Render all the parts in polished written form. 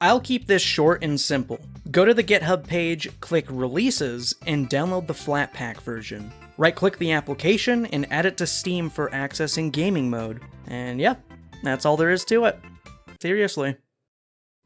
I'll keep this short and simple. Go to the GitHub page, click Releases, and download the Flatpak version. Right-click the application and add it to Steam for access in gaming mode. And yeah, that's all there is to it. Seriously.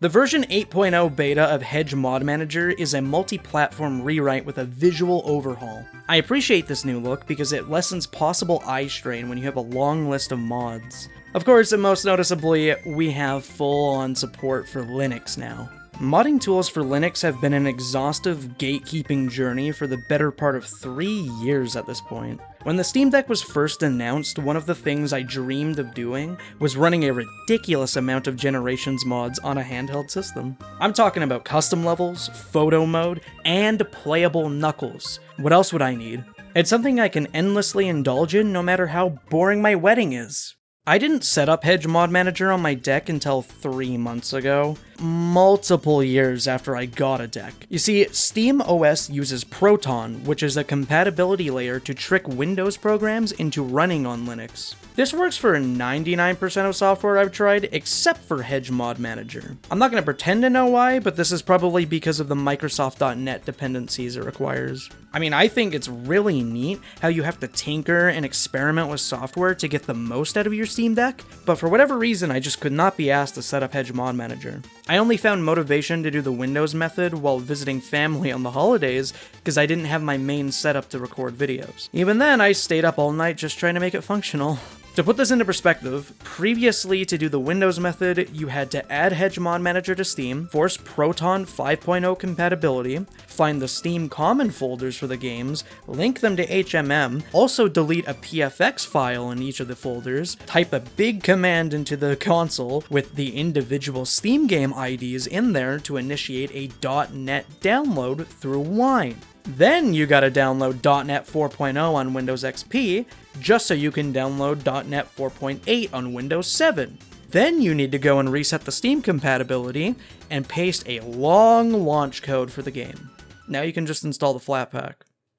The version 8.0 beta of Hedge Mod Manager is a multi-platform rewrite with a visual overhaul. I appreciate this new look because it lessens possible eye strain when you have a long list of mods. Of course, and most noticeably, we have full-on support for Linux now. Modding tools for Linux have been an exhaustive gatekeeping journey for the better part of 3 years at this point. When the Steam Deck was first announced, one of the things I dreamed of doing was running a ridiculous amount of Generations mods on a handheld system. I'm talking about custom levels, photo mode, and playable Knuckles. What else would I need? It's something I can endlessly indulge in no matter how boring my wedding is. I didn't set up Hedge Mod Manager on my deck until 3 months ago, multiple years after I got a deck. You see, Steam OS uses Proton, which is a compatibility layer to trick Windows programs into running on Linux. This works for 99% of software I've tried, except for Hedge Mod Manager. I'm not going to pretend to know why, but this is probably because of the Microsoft.NET dependencies it requires. I mean, I think it's really neat how you have to tinker and experiment with software to get the most out of your Steam Deck, but for whatever reason, I just could not be asked to set up Hedge Mod Manager. I only found motivation to do the Windows method while visiting family on the holidays because I didn't have my main setup to record videos. Even then, I stayed up all night just trying to make it functional. To put this into perspective, previously to do the Windows method, you had to add Hedge Mod Manager to Steam, force Proton 5.0 compatibility, find the Steam common folders for the games, link them to HMM, also delete a PFX file in each of the folders, type a big command into the console with the individual Steam game IDs in there to initiate a .NET download through Wine. Then you gotta download .NET 4.0 on Windows XP, just so you can download .NET 4.8 on Windows 7. Then you need to go and reset the Steam compatibility, and paste a long launch code for the game. Now you can just install the Flatpak.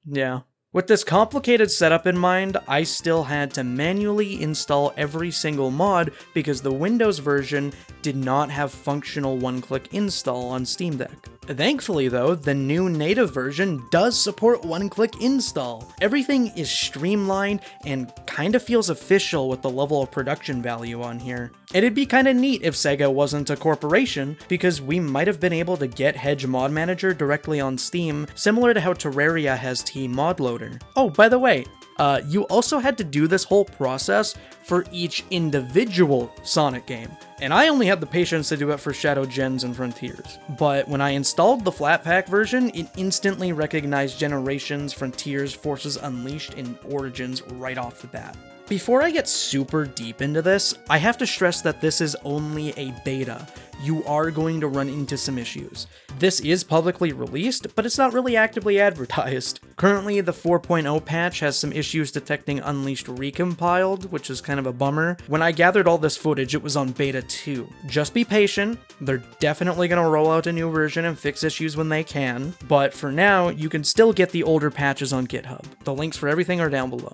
Yeah. With this complicated setup in mind, I still had to manually install every single mod because the Windows version did not have functional one-click install on Steam Deck. Thankfully though, the new native version does support one-click install. Everything is streamlined and kinda feels official with the level of production value on here. It'd be kinda neat if Sega wasn't a corporation, because we might have been able to get Hedge Mod Manager directly on Steam, similar to how Terraria has T-Mod Loader. Oh, by the way, you also had to do this whole process for each individual Sonic game. And I only had the patience to do it for Shadow Gens and Frontiers. But when I installed the Flatpak version, it instantly recognized Generations, Frontiers, Forces Unleashed, and Origins right off the bat. Before I get super deep into this, I have to stress that this is only a beta. You are going to run into some issues. This is publicly released, but it's not really actively advertised. Currently, the 4.0 patch has some issues detecting Unleashed recompiled, which is kind of a bummer. When I gathered all this footage, it was on beta 2. Just be patient. They're definitely going to roll out a new version and fix issues when they can, but for now, you can still get the older patches on GitHub. The links for everything are down below.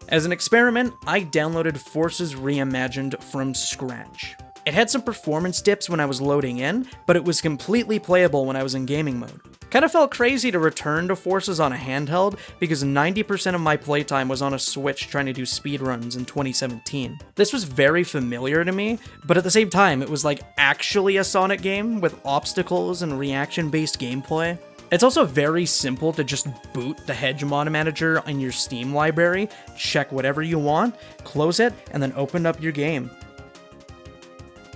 As an experiment, I downloaded Forces Reimagined from scratch. It had some performance dips when I was loading in, but it was completely playable when I was in gaming mode. Kinda felt crazy to return to Forces on a handheld, because 90% of my playtime was on a Switch trying to do speedruns in 2017. This was very familiar to me, but at the same time, it was like actually a Sonic game with obstacles and reaction-based gameplay. It's also very simple to just boot the Hedge Mod Manager in your Steam library, check whatever you want, close it, and then open up your game.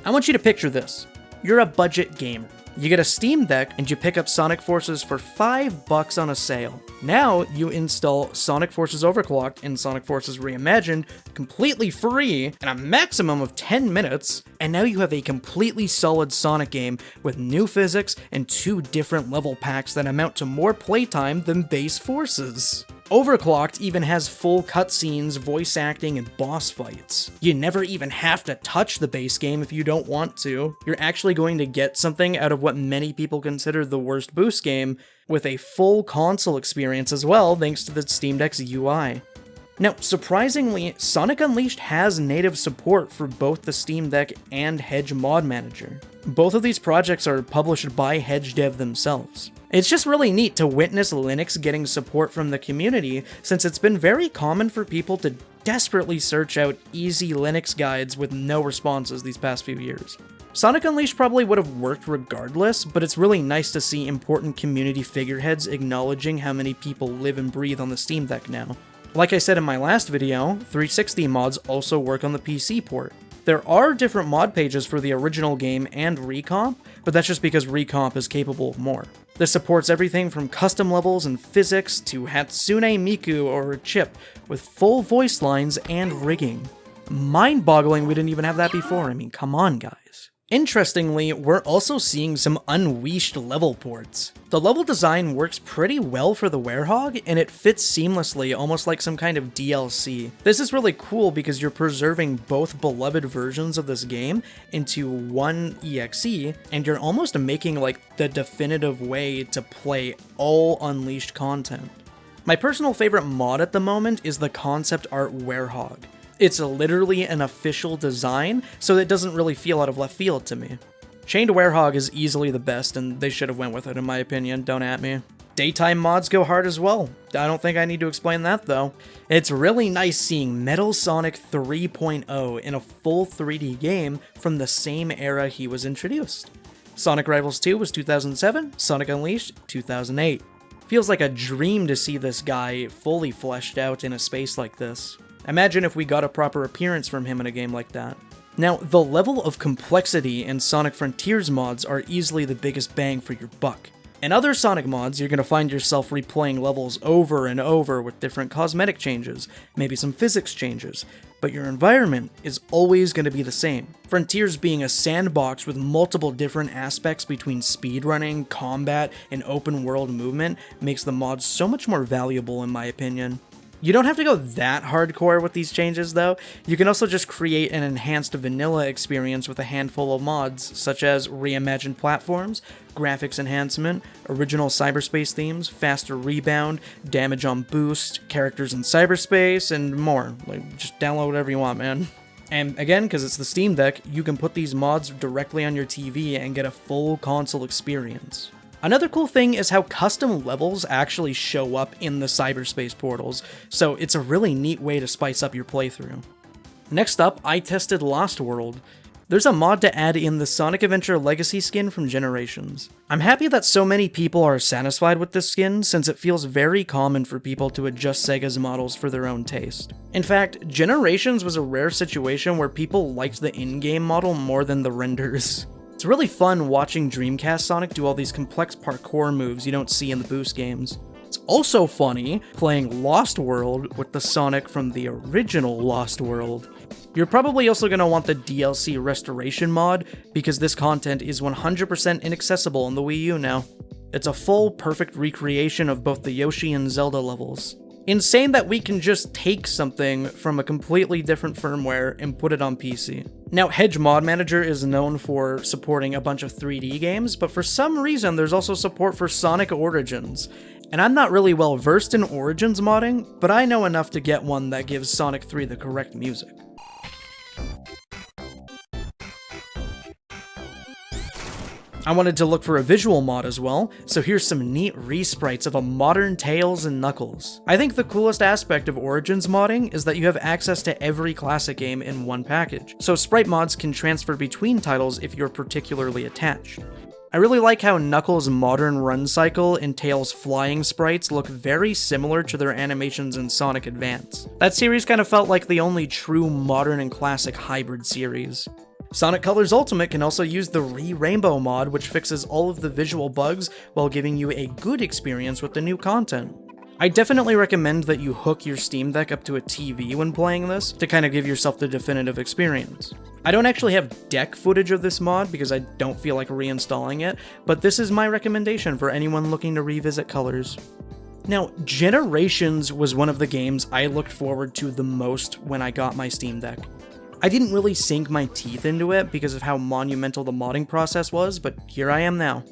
I want you to picture this. You're a budget gamer. You get a Steam Deck and you pick up Sonic Forces for $5 on a sale. Now you install Sonic Forces Overclocked and Sonic Forces Reimagined completely free in a maximum of 10 minutes, and now you have a completely solid Sonic game with new physics and 2 different level packs that amount to more playtime than base Forces. Overclocked even has full cutscenes, voice acting, and boss fights. You never even have to touch the base game if you don't want to. You're actually going to get something out of what many people consider the worst boost game, with a full console experience as well thanks to the Steam Deck's UI. Now, surprisingly, Sonic Unleashed has native support for both the Steam Deck and Hedge Mod Manager. Both of these projects are published by Hedge Dev themselves. It's just really neat to witness Linux getting support from the community, since it's been very common for people to desperately search out easy Linux guides with no responses these past few years. Sonic Unleashed probably would have worked regardless, but it's really nice to see important community figureheads acknowledging how many people live and breathe on the Steam Deck now. Like I said in my last video, 360 mods also work on the PC port. There are different mod pages for the original game and Recomp, but that's just because Recomp is capable of more. This supports everything from custom levels and physics to Hatsune Miku or Chip, with full voice lines and rigging. Mind-boggling we didn't even have that before, I mean, come on guys. Interestingly, we're also seeing some Unwiished level ports. The level design works pretty well for the Werehog, and it fits seamlessly, almost like some kind of DLC. This is really cool because you're preserving both beloved versions of this game into one EXE, and you're almost making like the definitive way to play all Unleashed content. My personal favorite mod at the moment is the concept art Werehog. It's literally an official design, so it doesn't really feel out of left field to me. Chained Werehog is easily the best, and they should have went with it in my opinion, don't at me. Daytime mods go hard as well. I don't think I need to explain that though. It's really nice seeing Metal Sonic 3.0 in a full 3D game from the same era he was introduced. Sonic Rivals 2 was 2007, Sonic Unleashed 2008. Feels like a dream to see this guy fully fleshed out in a space like this. Imagine if we got a proper appearance from him in a game like that. Now, the level of complexity in Sonic Frontiers mods are easily the biggest bang for your buck. In other Sonic mods, you're going to find yourself replaying levels over and over with different cosmetic changes, maybe some physics changes, but your environment is always going to be the same. Frontiers being a sandbox with multiple different aspects between speedrunning, combat, and open world movement makes the mod so much more valuable in my opinion. You don't have to go that hardcore with these changes though. You can also just create an enhanced vanilla experience with a handful of mods, such as reimagined platforms, graphics enhancement, original cyberspace themes, faster rebound, damage on boost, characters in cyberspace, and more. Like, just download whatever you want, man. And again, because it's the Steam Deck, you can put these mods directly on your TV and get a full console experience. Another cool thing is how custom levels actually show up in the cyberspace portals, so it's a really neat way to spice up your playthrough. Next up, I tested Lost World. There's a mod to add in the Sonic Adventure Legacy skin from Generations. I'm happy that so many people are satisfied with this skin, since it feels very common for people to adjust Sega's models for their own taste. In fact, Generations was a rare situation where people liked the in-game model more than the renders. It's really fun watching Dreamcast Sonic do all these complex parkour moves you don't see in the Boost games. It's also funny playing Lost World with the Sonic from the original Lost World. You're probably also going to want the DLC Restoration mod, because this content is 100% inaccessible on the Wii U now. It's a full, perfect recreation of both the Yoshi and Zelda levels. Insane that we can just take something from a completely different firmware and put it on PC. Now, Hedge Mod Manager is known for supporting a bunch of 3D games, but for some reason there's also support for Sonic Origins. And I'm not really well versed in Origins modding, but I know enough to get one that gives Sonic 3 the correct music. I wanted to look for a visual mod as well, so here's some neat resprites of a modern Tails and Knuckles. I think the coolest aspect of Origins modding is that you have access to every classic game in one package, so sprite mods can transfer between titles if you're particularly attached. I really like how Knuckles' modern run cycle and Tails' flying sprites look very similar to their animations in Sonic Advance. That series kind of felt like the only true modern and classic hybrid series. Sonic Colors Ultimate can also use the Re-Rainbow mod, which fixes all of the visual bugs while giving you a good experience with the new content. I definitely recommend that you hook your Steam Deck up to a TV when playing this, to kind of give yourself the definitive experience. I don't actually have deck footage of this mod because I don't feel like reinstalling it, but this is my recommendation for anyone looking to revisit Colors. Now, Generations was one of the games I looked forward to the most when I got my Steam Deck. I didn't really sink my teeth into it because of how monumental the modding process was, but here I am now.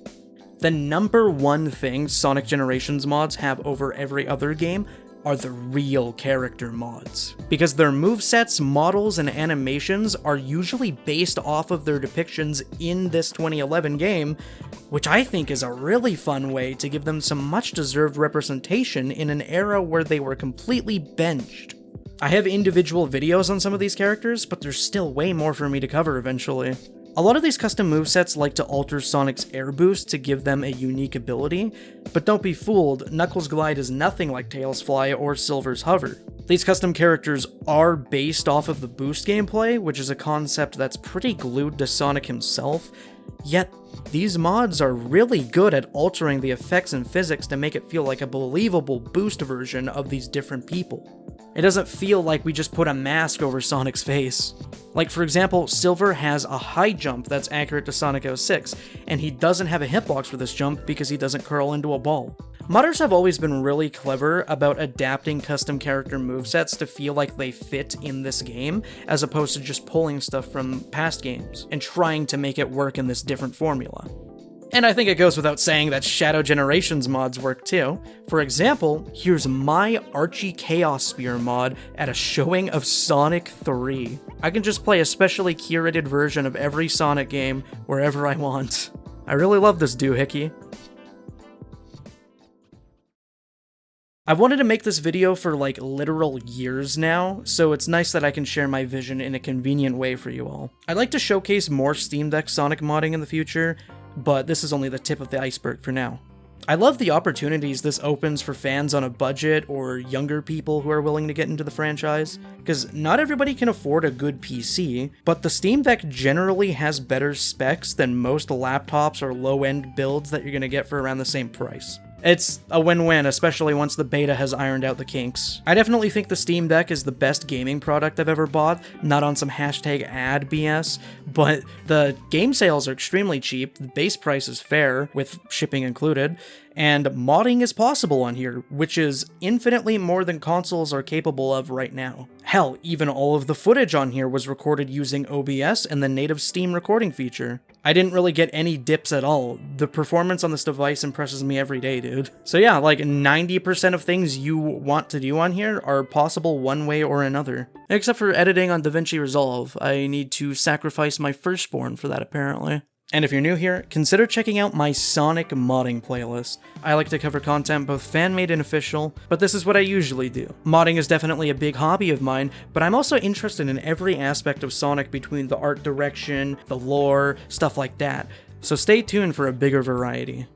The number one thing Sonic Generations mods have over every other game are the real character mods, because their movesets, models, and animations are usually based off of their depictions in this 2011 game, which I think is a really fun way to give them some much-deserved representation in an era where they were completely benched. I have individual videos on some of these characters, but there's still way more for me to cover eventually. A lot of these custom movesets like to alter Sonic's air boost to give them a unique ability, but don't be fooled, Knuckles' glide is nothing like Tails' fly or Silver's hover. These custom characters are based off of the boost gameplay, which is a concept that's pretty glued to Sonic himself, yet these mods are really good at altering the effects and physics to make it feel like a believable boost version of these different people. It doesn't feel like we just put a mask over Sonic's face. Like, for example, Silver has a high jump that's accurate to Sonic 06, and he doesn't have a hitbox for this jump because he doesn't curl into a ball. Modders have always been really clever about adapting custom character movesets to feel like they fit in this game, as opposed to just pulling stuff from past games, and trying to make it work in this different formula. And I think it goes without saying that Shadow Generations mods work too. For example, here's my Archie Chaos Spear mod at a showing of Sonic 3. I can just play a specially curated version of every Sonic game wherever I want. I really love this doohickey. I've wanted to make this video for like literal years now, so it's nice that I can share my vision in a convenient way for you all. I'd like to showcase more Steam Deck Sonic modding in the future, but this is only the tip of the iceberg for now. I love the opportunities this opens for fans on a budget or younger people who are willing to get into the franchise, because not everybody can afford a good PC, but the Steam Deck generally has better specs than most laptops or low-end builds that you're going to get for around the same price. It's a win-win, especially once the beta has ironed out the kinks. I definitely think the Steam Deck is the best gaming product I've ever bought, not on some hashtag ad BS, but the game sales are extremely cheap, the base price is fair, with shipping included, and modding is possible on here, which is infinitely more than consoles are capable of right now. Hell, even all of the footage on here was recorded using OBS and the native Steam recording feature. I didn't really get any dips at all. The performance on this device impresses me every day, dude. So yeah, like 90% of things you want to do on here are possible one way or another. Except for editing on DaVinci Resolve. I need to sacrifice my firstborn for that, apparently. And if you're new here, consider checking out my Sonic modding playlist. I like to cover content both fan-made and official, but this is what I usually do. Modding is definitely a big hobby of mine, but I'm also interested in every aspect of Sonic between the art direction, the lore, stuff like that. So stay tuned for a bigger variety.